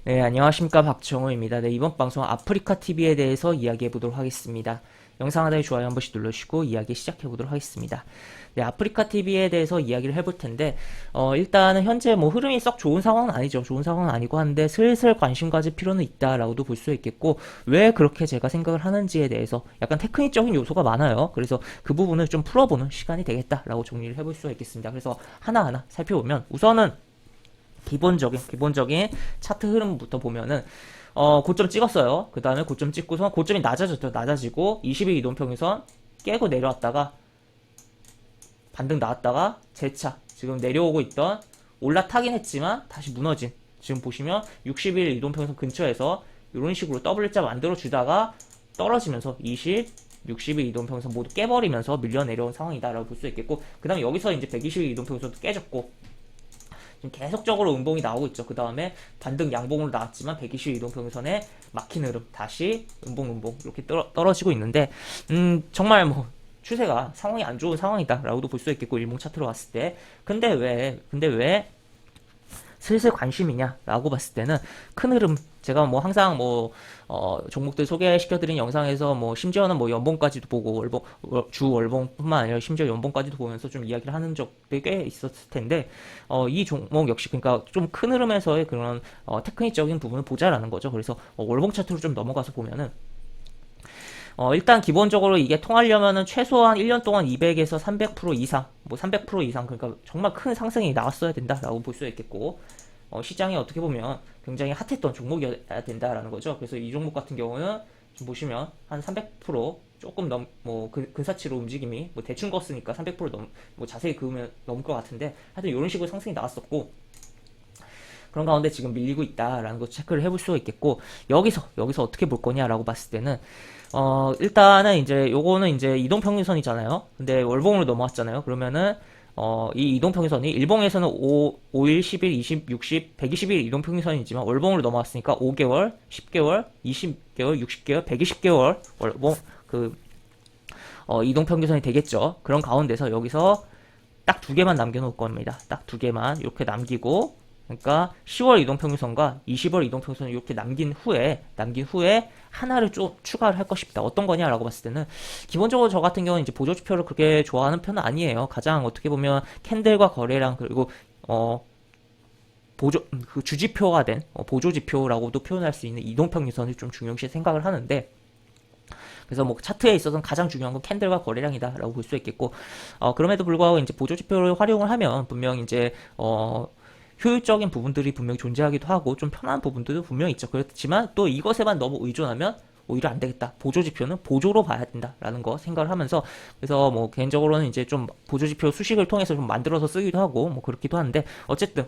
네, 안녕하십니까. 박정호입니다. 네, 이번 방송 아프리카 TV에 대해서 이야기해 보도록 하겠습니다. 영상 하단에 좋아요 한 번씩 눌러주시고 이야기 시작해 보도록 하겠습니다. 네, 아프리카 TV에 대해서 이야기를 해볼 텐데, 일단은 현재 뭐 흐름이 썩 좋은 상황은 아니죠. 좋은 상황은 아니고 한데 슬슬 관심 가질 필요는 있다라고도 볼 수 있겠고, 왜 그렇게 제가 생각을 하는지에 대해서 약간 테크닉적인 요소가 많아요. 그래서 그 부분을 좀 풀어보는 시간이 되겠다라고 정리를 해볼 수 있겠습니다. 그래서 하나하나 살펴보면 우선은 기본적인 차트 흐름부터 보면은 고점 찍었어요. 그 다음에 고점 찍고서 고점이 낮아졌죠. 낮아지고 20일 이동평균선 깨고 내려왔다가 반등 나왔다가 재차 지금 내려오고 있던 올라타긴 했지만 다시 무너진, 지금 보시면 60일 이동평균선 근처에서 이런 식으로 W자 만들어 주다가 떨어지면서 20, 60일 이동평균선 모두 깨버리면서 밀려 내려온 상황이다라고 볼 수 있겠고, 그 다음에 여기서 이제 120일 이동평균선도 깨졌고 지금 계속적으로 음봉이 나오고 있죠. 그 다음에 반등 양봉으로 나왔지만 120 이동평균선에 막힌 흐름, 다시 음봉 이렇게 떨어지고 있는데, 정말 뭐 추세가 상황이 안 좋은 상황이다라고도 볼 수 있겠고, 일봉 차트로 봤을 때. 근데 왜 슬슬 관심이냐라고 봤을 때는 큰 흐름, 제가 뭐 항상 뭐 종목들 소개시켜드린 영상에서 뭐 심지어는 뭐 연봉까지도 보고 주 월봉뿐만 아니라 심지어 연봉까지도 보면서 좀 이야기를 하는 적들이 꽤 있었을 텐데, 이 종목 역시 그러니까 좀 큰 흐름에서의 그런 테크닉적인 부분을 보자라는 거죠. 그래서 월봉 차트로 좀 넘어가서 보면은 일단 기본적으로 이게 통하려면은 최소한 1년 동안 200에서 300% 이상, 뭐 300% 이상, 그러니까 정말 큰 상승이 나왔어야 된다라고 볼 수 있겠고, 시장이 어떻게 보면 굉장히 핫했던 종목이어야 된다라는 거죠. 그래서 이 종목 같은 경우는 좀 보시면 한 300% 조금 뭐 근사치로 움직임이 뭐 대충 껐으니까 300% 뭐 자세히 그으면 넘을 것 같은데, 하여튼 이런 식으로 상승이 나왔었고, 그런 가운데 지금 밀리고 있다라는 거 체크를 해볼 수가 있겠고, 여기서 어떻게 볼 거냐라고 봤을 때는 일단은 이제 요거는 이제 이동평균선이잖아요. 근데 월봉으로 넘어왔잖아요. 그러면은 이 이동평균선이 일봉에서는 5일, 10일, 20, 60, 120일 이동평균선이지만 월봉으로 넘어왔으니까 5개월, 10개월, 20개월, 60개월, 120개월 월봉 이동평균선이 되겠죠. 그런 가운데서 여기서 딱 두 개만 남겨놓을 겁니다. 딱 두 개만 이렇게 남기고, 그러니까 10월 이동평균선과 20월 이동평균선을 이렇게 남긴 후에 하나를 좀 추가를 할 것입니다. 어떤 거냐라고 봤을 때는 기본적으로 저 같은 경우는 이제 보조지표를 그렇게 좋아하는 편은 아니에요. 가장 어떻게 보면 캔들과 거래량, 그리고 그 주지표가 된 보조지표라고도 표현할 수 있는 이동평균선을 좀 중요시 생각을 하는데, 그래서 뭐 차트에 있어서는 가장 중요한 건 캔들과 거래량이다라고 볼 수 있겠고, 그럼에도 불구하고 이제 보조지표를 활용을 하면 분명 이제 효율적인 부분들이 분명히 존재하기도 하고 좀 편한 부분들도 분명히 있죠. 그렇지만 또 이것에만 너무 의존하면 오히려 안 되겠다. 보조지표는 보조로 봐야 된다라는 거 생각을 하면서, 그래서 뭐 개인적으로는 이제 좀 보조지표 수식을 통해서 좀 만들어서 쓰기도 하고 뭐 그렇기도 한데, 어쨌든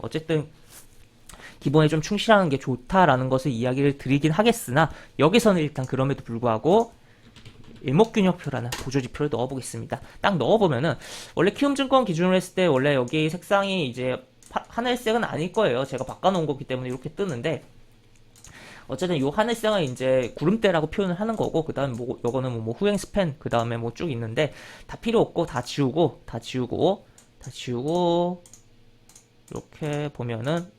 기본에 좀 충실하는 게 좋다라는 것을 이야기를 드리긴 하겠으나, 여기서는 일단 그럼에도 불구하고 일목균형표라는 보조지표를 넣어보겠습니다. 딱 넣어보면은 원래 키움증권 기준으로 했을 때 원래 여기 색상이 이제 하늘색은 아닐 거예요. 제가 바꿔놓은 거기 때문에 이렇게 뜨는데, 어쨌든 이 하늘색은 이제 구름대라고 표현을 하는 거고, 그 다음에 뭐 요거는 뭐 후행 스팬, 그 다음에 뭐 쭉 있는데 다 필요 없고 다 지우고 이렇게 보면은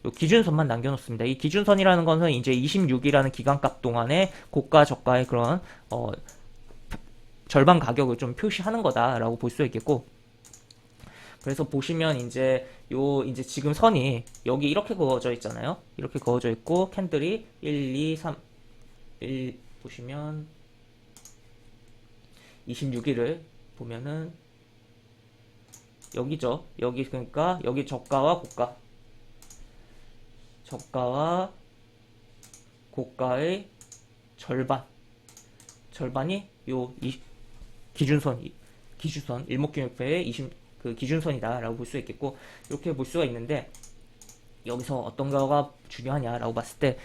요 기준선만 남겨놓습니다. 이 기준선이라는 것은 이제 26이라는 기간값 동안에 고가 저가의 그런 절반 가격을 좀 표시하는 거다라고 볼 수 있겠고, 그래서 보시면 이제 지금 선이 여기 이렇게 그어져 있잖아요. 이렇게 그어져 있고 캔들이 1, 2, 3, 1 보시면 26일을 보면은 여기죠. 여기 그러니까 여기 저가와 고가의 절반이 기준선 일목균형표의 그 기준선이다라고 볼 수 있겠고, 이렇게 볼 수가 있는데, 여기서 어떤 거가 중요하냐라고 봤을 때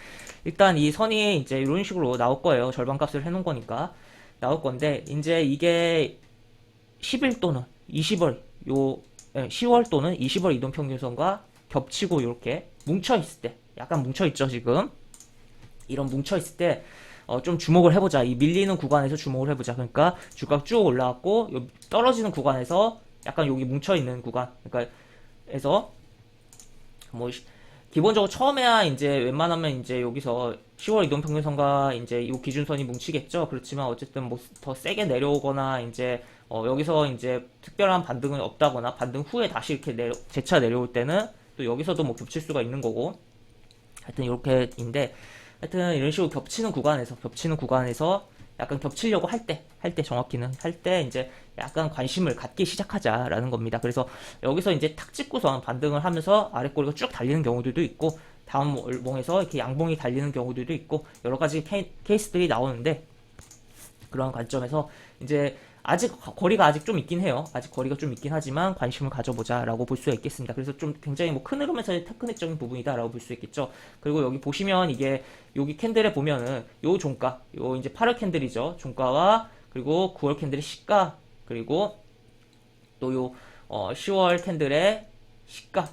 일단 이 선이 이제 이런 식으로 나올 거예요. 절반값을 해놓은 거니까 나올 건데, 이제 이게 10일 또는 20월 10월 또는 20월 이동평균선과 겹치고 이렇게 뭉쳐있을 때, 약간 뭉쳐있죠 지금. 이런 뭉쳐있을 때 좀 주목을 해보자. 이 밀리는 구간에서 주목을 해보자. 그러니까 주가 쭉 올라왔고 떨어지는 구간에서 약간 여기 뭉쳐있는 구간, 그러니까 에서 뭐 기본적으로 처음에야 이제 웬만하면 이제 여기서 10월 이동평균선과 이제 이 기준선이 뭉치겠죠. 그렇지만 어쨌든 뭐 더 세게 내려오거나 이제 여기서 이제 특별한 반등은 없다거나 반등 후에 다시 이렇게 재차 내려올 때는 또 여기서도 뭐 겹칠 수가 있는 거고, 하여튼 이렇게인데, 하여튼 이런 식으로 겹치는 구간에서 약간 겹치려고 할 때 정확히는 할 때 이제 약간 관심을 갖기 시작하자라는 겁니다. 그래서 여기서 이제 탁 찍고선 반등을 하면서 아래 꼬리가 쭉 달리는 경우들도 있고, 다음 월봉에서 이렇게 양봉이 달리는 경우들도 있고, 여러 가지 케이스들이 나오는데, 그런 관점에서 이제 아직 거리가 아직 좀 있긴 해요. 아직 거리가 좀 있긴 하지만 관심을 가져보자라고 볼 수가 있겠습니다. 그래서 좀 굉장히 뭐 큰 흐름에서의 테크닉적인 부분이다라고 볼 수 있겠죠. 그리고 여기 보시면 이게 여기 캔들에 보면은 요 종가, 요 이제 8월 캔들이죠. 종가와 그리고 9월 캔들의 시가, 그리고 또 요 10월 캔들의 시가,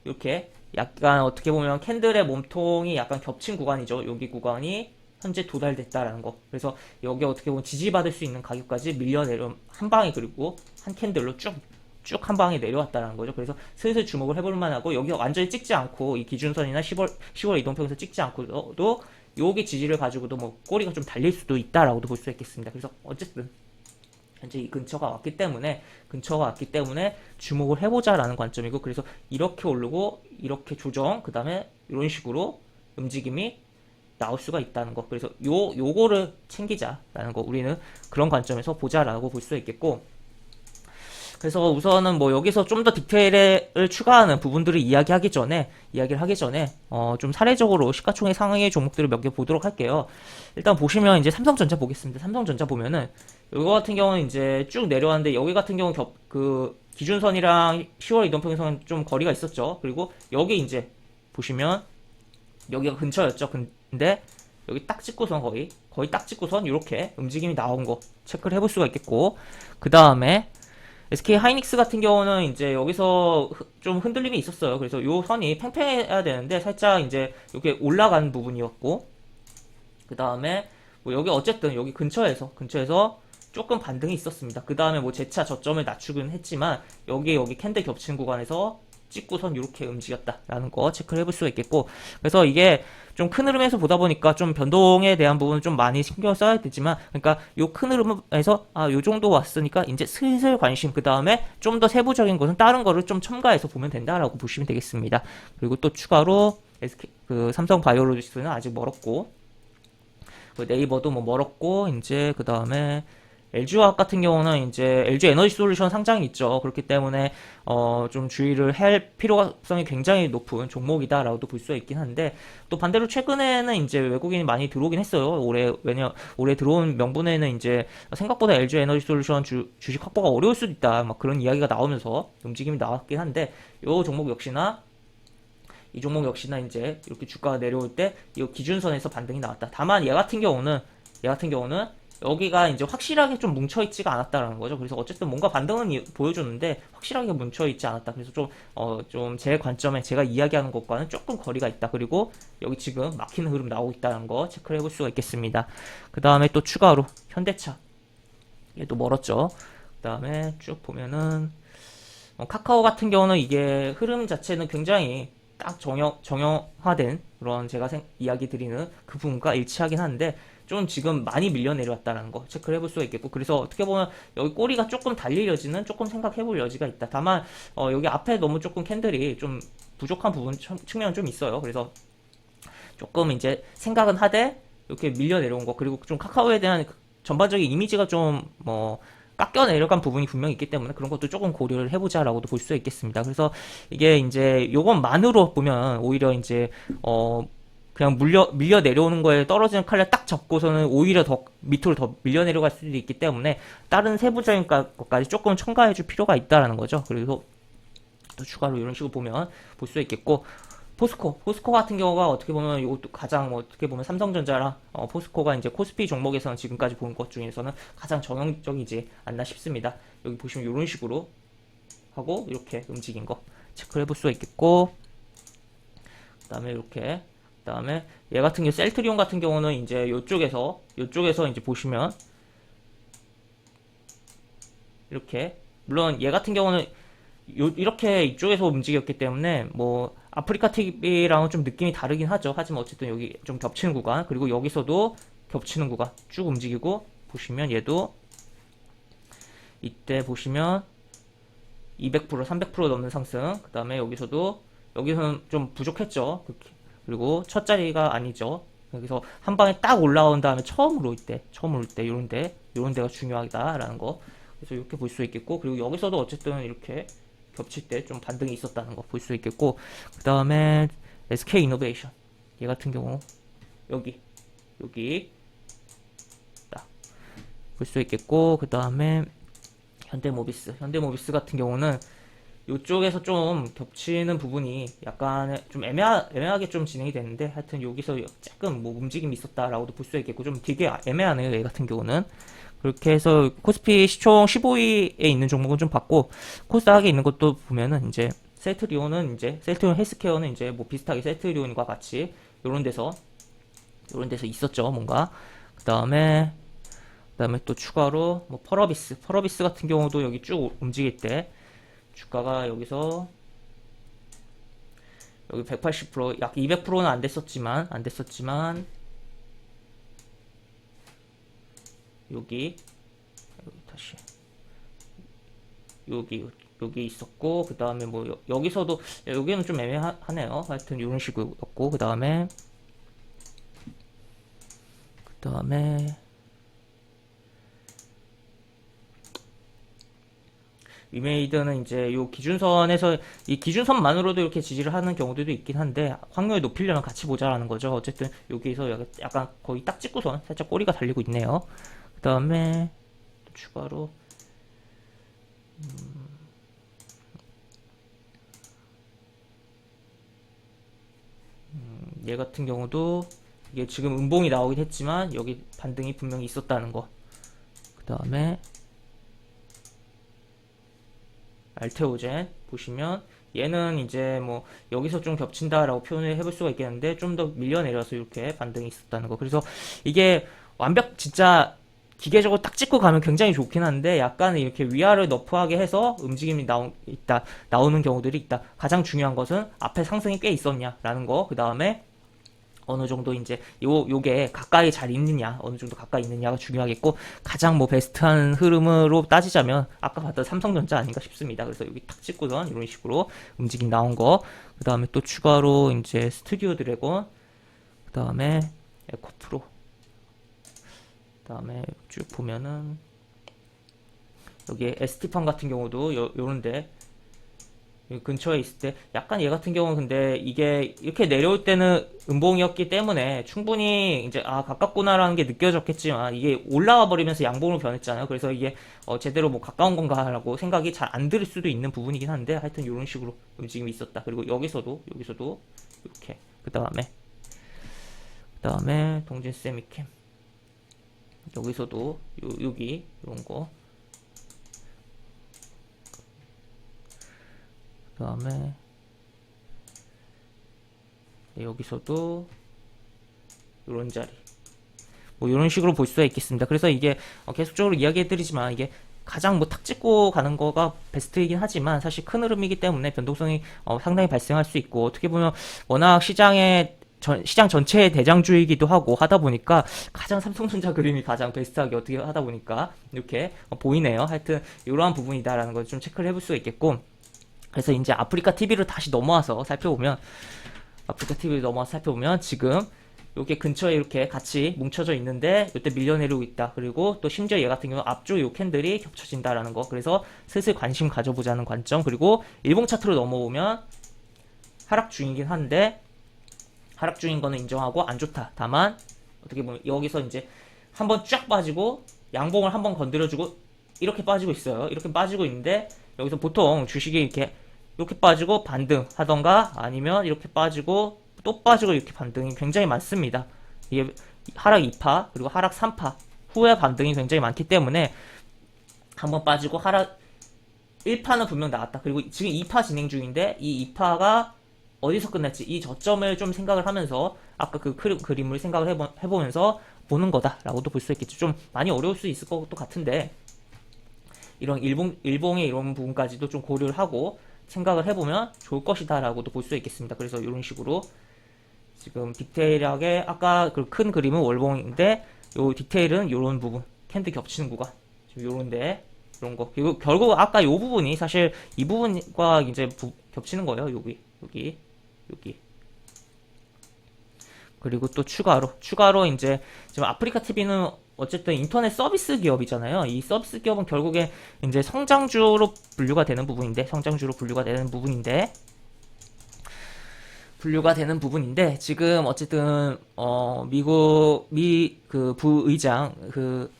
이렇게 약간 어떻게 보면 캔들의 몸통이 약간 겹친 구간이죠. 여기 구간이 현재 도달됐다라는 거. 그래서 여기 어떻게 보면 지지받을 수 있는 가격까지 밀려내려 한 방에, 그리고 한 캔들로 쭉 한 방에 내려왔다라는 거죠. 그래서 슬슬 주목을 해볼 만하고, 여기 완전히 찍지 않고 이 기준선이나 10월 이동평에서 찍지 않고도 여기 지지를 가지고도 뭐 꼬리가 좀 달릴 수도 있다라고도 볼 수 있겠습니다. 그래서 어쨌든 현재 이 근처가 왔기 때문에 주목을 해보자라는 관점이고, 그래서 이렇게 오르고 이렇게 조정, 그 다음에 이런 식으로 움직임이 나올 수가 있다는 거. 그래서 요거를 챙기자라는 거, 우리는 그런 관점에서 보자라고 볼 수 있겠고, 그래서 우선은 뭐 여기서 좀 더 디테일을 추가하는 부분들을 이야기를 하기 전에 좀 사례적으로 시가총액 상위의 종목들을 몇 개 보도록 할게요. 일단 보시면 이제 삼성전자 보겠습니다. 삼성전자 보면은 이거 같은 경우는 이제 쭉 내려왔는데, 여기 같은 경우 그 기준선이랑 10월 이동평균선은 좀 거리가 있었죠. 그리고 여기 이제 보시면 여기가 근처였죠. 근데 여기 딱 찍고선 거의 딱 찍고선 이렇게 움직임이 나온 거 체크를 해볼 수가 있겠고, 그 다음에 SK 하이닉스 같은 경우는 이제 여기서 좀 흔들림이 있었어요. 그래서 요 선이 팽팽해야 되는데 살짝 이제 이렇게 올라간 부분이었고, 그 다음에 뭐 여기 어쨌든 여기 근처에서 조금 반등이 있었습니다. 그 다음에 뭐 재차 저점을 낮추긴 했지만 여기 캔들 겹치는 구간에서 찍고선 이렇게 움직였다라는 거 체크를 해볼 수가 있겠고, 그래서 이게 좀 큰 흐름에서 보다 보니까 좀 변동에 대한 부분은 좀 많이 신경 써야 되지만, 그러니까 요 큰 흐름에서 요 정도 왔으니까 이제 슬슬 관심, 그 다음에 좀 더 세부적인 것은 다른 거를 좀 첨가해서 보면 된다라고 보시면 되겠습니다. 그리고 또 추가로 그 삼성 바이오로직스는 아직 멀었고, 그 네이버도 뭐 멀었고, 이제 그 다음에 LG화학 같은 경우는 이제 LG 에너지 솔루션 상장이 있죠. 그렇기 때문에 좀 주의를 할 필요성이 굉장히 높은 종목이다라고도 볼 수 있긴 한데, 또 반대로 최근에는 이제 외국인이 많이 들어오긴 했어요. 올해 들어온 명분에는 이제 생각보다 LG 에너지 솔루션 주식 확보가 어려울 수도 있다, 막 그런 이야기가 나오면서 움직임이 나왔긴 한데, 이 종목 역시나 이제 이렇게 주가가 내려올 때 이 기준선에서 반등이 나왔다. 다만 얘 같은 경우는 여기가 이제 확실하게 좀 뭉쳐있지가 않았다라는 거죠. 그래서 어쨌든 뭔가 반등은 보여줬는데 확실하게 뭉쳐있지 않았다. 그래서 좀 제 관점에 제가 이야기하는 것과는 조금 거리가 있다. 그리고 여기 지금 막히는 흐름 나오고 있다는 거 체크를 해볼 수가 있겠습니다. 그 다음에 또 추가로 현대차, 얘도 멀었죠. 그 다음에 쭉 보면은 카카오 같은 경우는 이게 흐름 자체는 굉장히 딱 정형화된 그런 제가 이야기 드리는 그 부분과 일치하긴 한데, 좀 지금 많이 밀려 내려왔다는 거 체크를 해볼 수가 있겠고, 그래서 어떻게 보면 여기 꼬리가 조금 달릴 여지는 조금 생각해볼 여지가 있다. 다만 여기 앞에 너무 조금 캔들이 좀 부족한 부분 측면은 좀 있어요. 그래서 조금 이제 생각은 하되 이렇게 밀려 내려온 거, 그리고 좀 카카오에 대한 전반적인 이미지가 좀 깎여 내려간 부분이 분명히 있기 때문에 그런 것도 조금 고려를 해보자라고도 볼 수 있겠습니다. 그래서 이게 이제 요것만으로 보면 오히려 이제 그냥 밀려 내려오는 거에 떨어지는 칼을 딱 잡고서는 오히려 더 밑으로 더 밀려 내려갈 수도 있기 때문에 다른 세부적인 것까지 조금 첨가해줄 필요가 있다라는 거죠. 그리고 또 추가로 이런 식으로 볼 수 있겠고, 포스코 같은 경우가 어떻게 보면 이것도 가장 어떻게 보면 삼성전자랑 포스코가 이제 코스피 종목에서는 지금까지 본 것 중에서는 가장 정형적이지 않나 싶습니다. 여기 보시면 이런 식으로 하고 이렇게 움직인 거 체크를 해볼 수가 있겠고, 그다음에 이렇게, 그다음에 얘 같은 경우 셀트리온 같은 경우는 이제 요쪽에서 이제 보시면 이렇게, 물론 얘 같은 경우는 이렇게 이쪽에서 움직였기 때문에 뭐 아프리카 TV랑은 좀 느낌이 다르긴 하죠. 하지만 어쨌든 여기 좀 겹치는 구간, 그리고 여기서도 겹치는 구간 쭉 움직이고, 보시면 얘도 이때 보시면 200% 300% 넘는 상승. 그 다음에 여기서는 좀 부족했죠. 그리고 첫 자리가 아니죠. 여기서 한 방에 딱 올라온 다음에 처음으로 올 때 요런 데가 중요하다라는 거. 그래서 이렇게 볼 수 있겠고, 그리고 여기서도 어쨌든 이렇게 겹칠 때 좀 반등이 있었다는 거 볼 수 있겠고, 그 다음에 SK 이노베이션 얘 같은 경우 여기 딱 볼 수 있겠고, 그 다음에 현대모비스 같은 경우는 이쪽에서 좀 겹치는 부분이 약간 좀 애매하게 좀 진행이 되는데, 하여튼 여기서 조금 뭐 움직임이 있었다라고도 볼 수 있겠고, 좀 되게 애매하네요 얘 같은 경우는. 그렇게 해서 코스피 시총 15위에 있는 종목은 좀 봤고, 코스닥에 있는 것도 보면은 이제 셀트리온 헬스케어는 이제 뭐 비슷하게 셀트리온과 같이 요런 데서 있었죠 뭔가. 그다음에 또 추가로 뭐 펄어비스 같은 경우도 여기 쭉 움직일 때 주가가 여기서 여기 180%, 약 200%는 안 됐었지만 여기 다시 여기 있었고, 그 다음에 뭐 여기서도 여기는 좀 애매하네요. 하여튼 이런 식이었고, 그 다음에 위메이드는 이제 요 기준선에서 이 기준선만으로도 이렇게 지지를 하는 경우들도 있긴 한데, 확률을 높이려면 같이 보자라는 거죠. 어쨌든 여기서 약간 거의 딱 찍고선 살짝 꼬리가 달리고 있네요. 그 다음에 추가로 얘 같은 경우도 이게 지금 음봉이 나오긴 했지만 여기 반등이 분명히 있었다는 거. 그 다음에 알테오젠 보시면 얘는 이제 뭐 여기서 좀 겹친다라고 표현을 해볼 수가 있겠는데, 좀 더 밀려내려서 이렇게 반등이 있었다는 거. 그래서 이게 진짜 기계적으로 딱 찍고 가면 굉장히 좋긴 한데, 약간 이렇게 위아래 너프하게 해서 움직임이 나오는 경우들이 있다. 가장 중요한 것은 앞에 상승이 꽤 있었냐라는 거. 그 다음에 어느 정도 이제 요게 가까이 잘 있느냐, 어느 정도 가까이 있느냐가 중요하겠고, 가장 뭐 베스트한 흐름으로 따지자면 아까 봤던 삼성전자 아닌가 싶습니다. 그래서 여기 탁 찍고선 이런 식으로 움직임 나온 거. 그 다음에 또 추가로 이제 스튜디오 드래곤, 그 다음에 에코프로, 그 다음에 쭉 보면은 여기 ST팜 같은 경우도 요런데 근처에 있을 때 약간 얘 같은 경우는, 근데 이게 이렇게 내려올 때는 음봉이었기 때문에 충분히 이제 가깝구나라는 게 느껴졌겠지만, 이게 올라와 버리면서 양봉으로 변했잖아요. 그래서 이게 제대로 뭐 가까운 건가라고 생각이 잘 안 들 수도 있는 부분이긴 한데, 하여튼 이런 식으로 움직임이 있었다. 그리고 여기서도 이렇게 그 다음에 동진 세미캠 여기서도 여기 이런 거. 그 다음에 여기서도 이런 자리, 뭐 이런 식으로 볼 수가 있겠습니다. 그래서 이게 계속적으로 이야기해드리지만, 이게 가장 뭐 탁 찍고 가는 거가 베스트이긴 하지만, 사실 큰 흐름이기 때문에 변동성이 상당히 발생할 수 있고, 어떻게 보면 워낙 시장 전체의 대장주이기도 하고 하다 보니까 가장 삼성전자 그림이 가장 베스트하게 어떻게 하다 보니까 이렇게 보이네요. 하여튼 이러한 부분이다라는 걸 좀 체크를 해볼 수가 있겠고, 그래서 이제 아프리카 TV를 다시 넘어와서 살펴보면, 지금 여기 근처에 이렇게 같이 뭉쳐져 있는데 이때 밀려내리고 있다. 그리고 또 심지어 얘 같은 경우 앞쪽 요 캔들이 겹쳐진다라는 거. 그래서 슬슬 관심 가져보자는 관점. 그리고 일봉 차트로 넘어오면 하락 중이긴 한데, 하락 중인 거는 인정하고 안 좋다. 다만 어떻게 보면 여기서 이제 한번 쫙 빠지고 양봉을 한번 건드려주고 이렇게 빠지고 있어요. 이렇게 빠지고 있는데, 여기서 보통 주식이 이렇게 빠지고 반등하던가, 아니면 이렇게 빠지고 또 빠지고, 이렇게 반등이 굉장히 많습니다. 이게 하락 2파 그리고 하락 3파 후에 반등이 굉장히 많기 때문에, 한번 빠지고 하락 1파는 분명 나왔다. 그리고 지금 2파 진행 중인데, 이 2파가 어디서 끝났지, 이 저점을 좀 생각을 하면서 아까 그 그림을 생각을 해보면서 보는 거다라고도 볼 수 있겠죠. 좀 많이 어려울 수 있을 것도 같은데, 이런 일봉의 이런 부분까지도 좀 고려를 하고 생각을 해보면 좋을 것이다라고도 볼 수 있겠습니다. 그래서 이런 식으로 지금 디테일하게 아까 그 큰 그림은 월봉인데 요 디테일은 이런 부분 캔들 겹치는 구간 지금 요런데 이런 거 그리고 결국 아까 요 부분이 사실 이 부분과 이제 겹치는 거예요. 여기 그리고 또 추가로 이제 지금 아프리카 TV는 어쨌든 인터넷 서비스 기업이잖아요. 이 서비스 기업은 결국에 이제 성장주로 분류가 되는 부분인데 지금 어쨌든 미국 그 부의장 그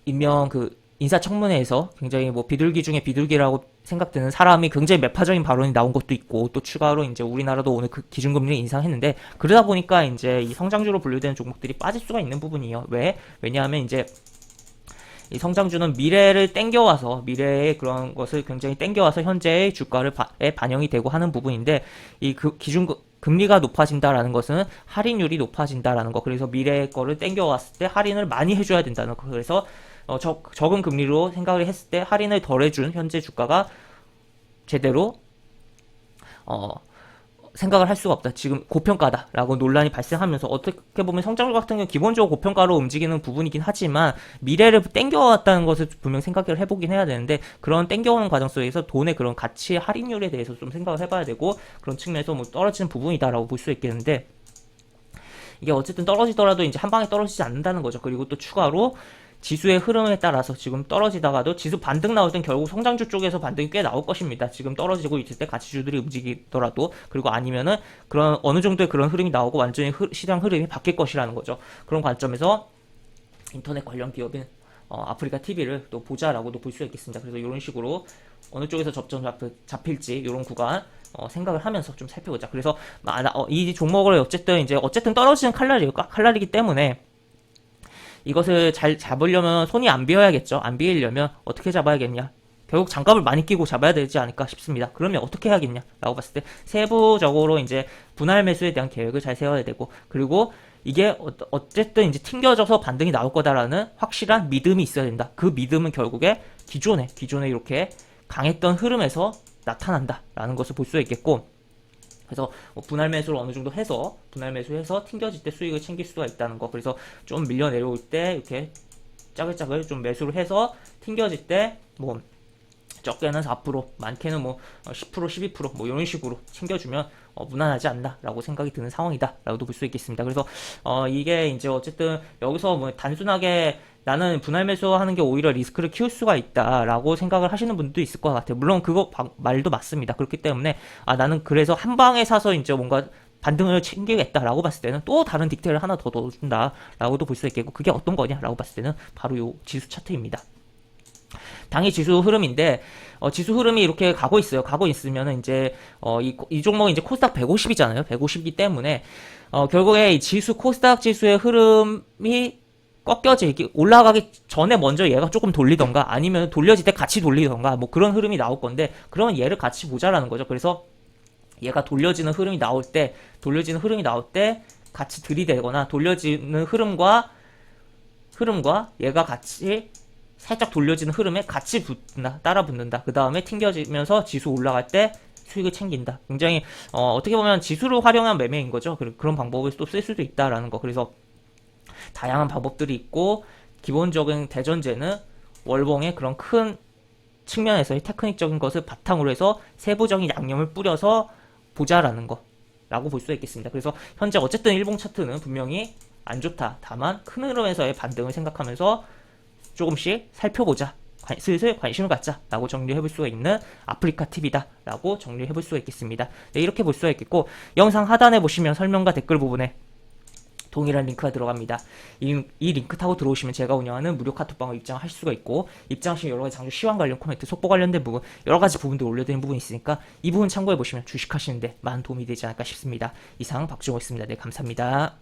임명 그 인사청문회에서 굉장히 뭐 비둘기 중에 비둘기라고 생각되는 사람이 굉장히 매파적인 발언이 나온 것도 있고 또 추가로 이제 우리나라도 오늘 그 기준금리를 인상했는데 그러다 보니까 이제 이 성장주로 분류되는 종목들이 빠질 수가 있는 부분이에요. 왜냐하면 이제 이 성장주는 미래의 그런 것을 굉장히 땡겨와서 현재의 주가를 반영이 되고 하는 부분인데 이 금리가 높아진다라는 것은 할인율이 높아진다라는 거. 그래서 미래의 거를 땡겨왔을 때 할인을 많이 해줘야 된다는 거. 그래서 적은 금리로 생각을 했을 때 할인을 덜 해준 현재 주가가 제대로 생각을 할 수가 없다. 지금 고평가다라고 논란이 발생하면서 어떻게 보면 성장주 같은 경우 기본적으로 고평가로 움직이는 부분이긴 하지만 미래를 땡겨왔다는 것을 분명 생각을 해보긴 해야 되는데 그런 땡겨오는 과정 속에서 돈의 그런 가치 할인율에 대해서 좀 생각을 해봐야 되고 그런 측면에서 뭐 떨어지는 부분이다라고 볼 수 있겠는데 이게 어쨌든 떨어지더라도 이제 한 방에 떨어지지 않는다는 거죠. 그리고 또 추가로 지수의 흐름에 따라서 지금 떨어지다가도 지수 반등 나올 땐 결국 성장주 쪽에서 반등이 꽤 나올 것입니다. 지금 떨어지고 있을 때 가치주들이 움직이더라도 그리고 아니면은 그런 어느 정도의 그런 흐름이 나오고 완전히 시장 흐름이 바뀔 것이라는 거죠. 그런 관점에서 인터넷 관련 기업인 아프리카 TV를 또 보자라고도 볼 수 있겠습니다. 그래서 이런 식으로 어느 쪽에서 접점 잡힐지 이런 구간 생각을 하면서 좀 살펴보자. 그래서 이 종목을 어쨌든 떨어지는 칼날이기 때문에 이것을 잘 잡으려면 손이 안 비어야겠죠. 안 비이려면 어떻게 잡아야겠냐. 결국 장갑을 많이 끼고 잡아야 되지 않을까 싶습니다. 그러면 어떻게 해야겠냐 라고 봤을 때 세부적으로 이제 분할 매수에 대한 계획을 잘 세워야 되고 그리고 이게 어쨌든 이제 튕겨져서 반등이 나올 거다라는 확실한 믿음이 있어야 된다. 그 믿음은 결국에 기존에 이렇게 강했던 흐름에서 나타난다라는 것을 볼 수 있겠고 그래서 분할 매수를 어느 정도 해서 튕겨질 때 수익을 챙길 수가 있다는 거. 그래서 좀 밀려 내려올 때 이렇게 짜글짜글 좀 매수를 해서 튕겨질 때 뭐 적게는 4%, 많게는 뭐 10%, 12%뭐 이런 식으로 챙겨주면 무난하지 않나라고 생각이 드는 상황이다라고도 볼 수 있겠습니다. 그래서 이게 이제 어쨌든 여기서 뭐 단순하게 나는 분할 매수하는 게 오히려 리스크를 키울 수가 있다라고 생각을 하시는 분도 있을 것 같아요. 물론 그거 말도 맞습니다. 그렇기 때문에 나는 그래서 한 방에 사서 이제 뭔가 반등을 챙기겠다라고 봤을 때는 또 다른 딕테일을 하나 더 넣어준다라고도 볼 수 있겠고 그게 어떤 거냐라고 봤을 때는 바로 요 지수 차트입니다. 당일 지수 흐름인데 지수 흐름이 이렇게 가고 있어요. 가고 있으면은 이제 이 종목은 이제 코스닥 150이잖아요. 150이기 때문에 결국에 이 코스닥 지수의 흐름이 꺾여지기 올라가기 전에 먼저 얘가 조금 돌리던가 아니면 돌려질 때 같이 돌리던가 뭐 그런 흐름이 나올 건데 그러면 얘를 같이 보자라는 거죠. 그래서 얘가 돌려지는 흐름이 나올 때 같이 들이대거나 돌려지는 흐름과 얘가 같이 살짝 돌려지는 흐름에 같이 따라 붙는다. 그 다음에 튕겨지면서 지수 올라갈 때 수익을 챙긴다. 굉장히 어떻게 보면 지수를 활용한 매매인 거죠. 그런 방법을 또 쓸 수도 있다라는 거. 그래서 다양한 방법들이 있고 기본적인 대전제는 월봉의 그런 큰 측면에서의 테크닉적인 것을 바탕으로 해서 세부적인 양념을 뿌려서 보자라는 거 라고 볼 수 있겠습니다. 그래서 현재 어쨌든 일봉 차트는 분명히 안 좋다. 다만 큰 흐름에서의 반등을 생각하면서 조금씩 살펴보자. 슬슬 관심을 갖자 라고 정리해볼 수가 있는 아프리카 TV다 라고 정리해볼 수가 있겠습니다. 네, 이렇게 볼 수가 있겠고 영상 하단에 보시면 설명과 댓글 부분에 동일한 링크가 들어갑니다. 이 링크 타고 들어오시면 제가 운영하는 무료 카톡방을 입장할 수가 있고 입장 시 여러가지 장주 시황 관련 코멘트, 속보 관련된 부분 여러가지 부분들 올려드린 부분이 있으니까 이 부분 참고해보시면 주식하시는데 많은 도움이 되지 않을까 싶습니다. 이상 박주호였습니다. 네, 감사합니다.